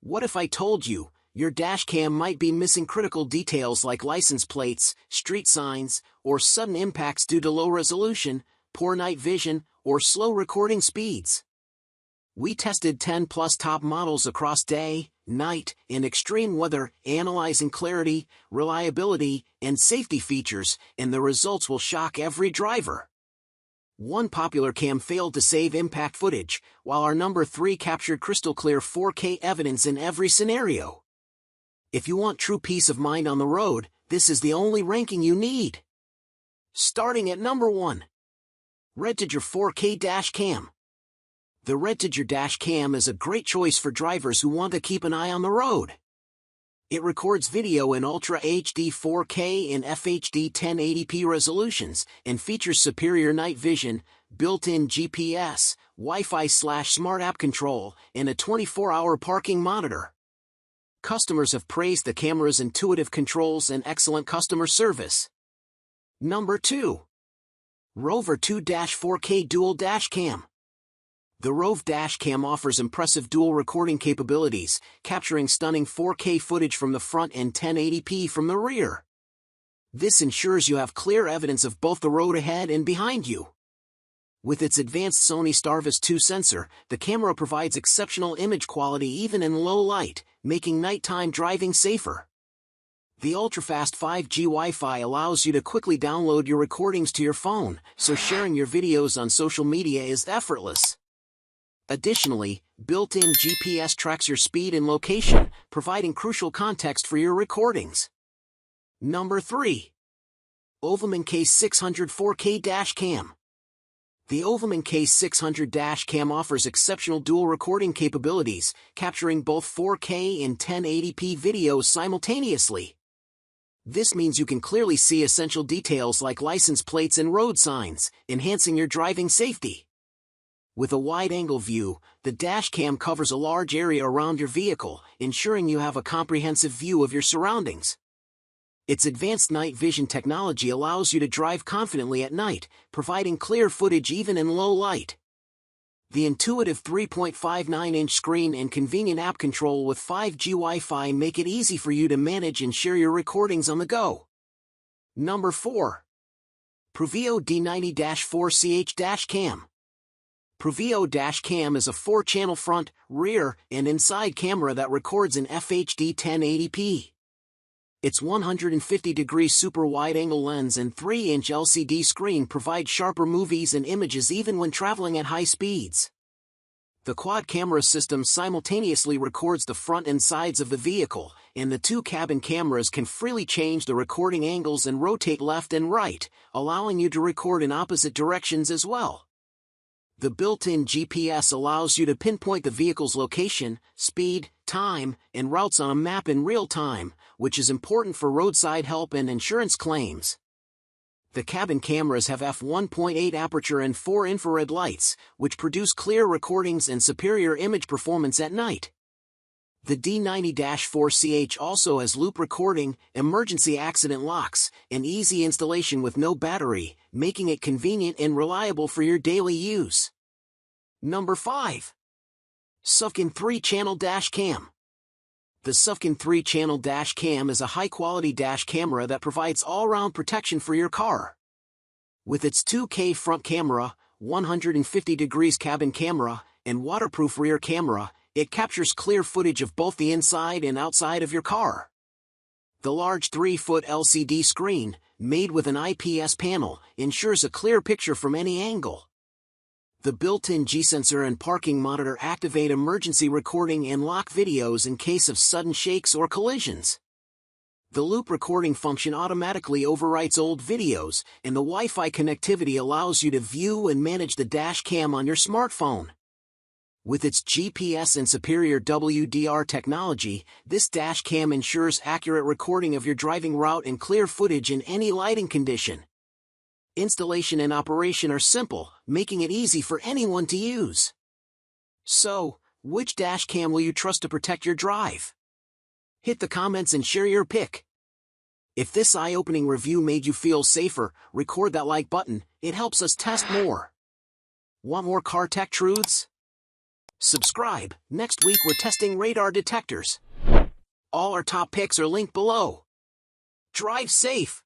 What if I told you, your dashcam might be missing critical details like license plates, street signs, or sudden impacts due to low resolution, poor night vision, or slow recording speeds? We tested 10+ top models across day, night, and extreme weather, analyzing clarity, reliability, and safety features, and the results will shock every driver. One popular cam failed to save impact footage, while our number 3 captured crystal clear 4K evidence in every scenario. If you want true peace of mind on the road, this is the only ranking you need. Starting at number 1. REDTIGER 4K Dash Cam. The REDTIGER Dash Cam is a great choice for drivers who want to keep an eye on the road. It records video in Ultra HD 4K and FHD 1080p resolutions, and features superior night vision, built-in GPS, Wi-Fi/smart app control, and a 24-hour parking monitor. Customers have praised the camera's intuitive controls and excellent customer service. Number 2. ROVE 2-4K Dual Dash Cam. The ROVE Dash Cam offers impressive dual recording capabilities, capturing stunning 4K footage from the front and 1080p from the rear. This ensures you have clear evidence of both the road ahead and behind you. With its advanced Sony Starvis 2 sensor, the camera provides exceptional image quality even in low light, making nighttime driving safer. The ultra-fast 5G Wi-Fi allows you to quickly download your recordings to your phone, so sharing your videos on social media is effortless. Additionally, built-in GPS tracks your speed and location, providing crucial context for your recordings. Number 3. OVAMAN K600 4K Dash Cam. The OVAMAN K600 Dash Cam offers exceptional dual recording capabilities, capturing both 4K and 1080p videos simultaneously. This means you can clearly see essential details like license plates and road signs, enhancing your driving safety. With a wide-angle view, the dash cam covers a large area around your vehicle, ensuring you have a comprehensive view of your surroundings. Its advanced night vision technology allows you to drive confidently at night, providing clear footage even in low light. The intuitive 3.59-inch screen and convenient app control with 5G Wi-Fi make it easy for you to manage and share your recordings on the go. Number 4. PRUVEEO D90-4CH Dash Cam. PRUVEEO Dash Cam is a 4-channel front, rear, and inside camera that records in FHD 1080p. Its 150-degree super wide-angle lens and 3-inch LCD screen provide sharper movies and images even when traveling at high speeds. The quad camera system simultaneously records the front and sides of the vehicle, and the 2 cabin cameras can freely change the recording angles and rotate left and right, allowing you to record in opposite directions as well. The built-in GPS allows you to pinpoint the vehicle's location, speed, time, and routes on a map in real time, which is important for roadside help and insurance claims. The cabin cameras have f1.8 aperture and 4 infrared lights, which produce clear recordings and superior image performance at night. The D90-4CH also has loop recording, emergency accident locks, and easy installation with no battery, making it convenient and reliable for your daily use. Number 5. SUVCON 3-channel Dash Cam. The SUVCON 3-channel Dash Cam is a high-quality dash camera that provides all-round protection for your car. With its 2K front camera, 150 degrees cabin camera, and waterproof rear camera, it captures clear footage of both the inside and outside of your car. The large 3-foot LCD screen, made with an IPS panel, ensures a clear picture from any angle. The built-in G-sensor and parking monitor activate emergency recording and lock videos in case of sudden shakes or collisions. The loop recording function automatically overwrites old videos, and the Wi-Fi connectivity allows you to view and manage the dash cam on your smartphone. With its GPS and superior WDR technology, this dash cam ensures accurate recording of your driving route and clear footage in any lighting condition. Installation and operation are simple, making it easy for anyone to use. So, which dash cam will you trust to protect your drive? Hit the comments and share your pick. If this eye-opening review made you feel safer, record that like button, it helps us test more. Want more car tech truths? Subscribe. Next week we're testing radar detectors. All our top picks are linked below. Drive safe.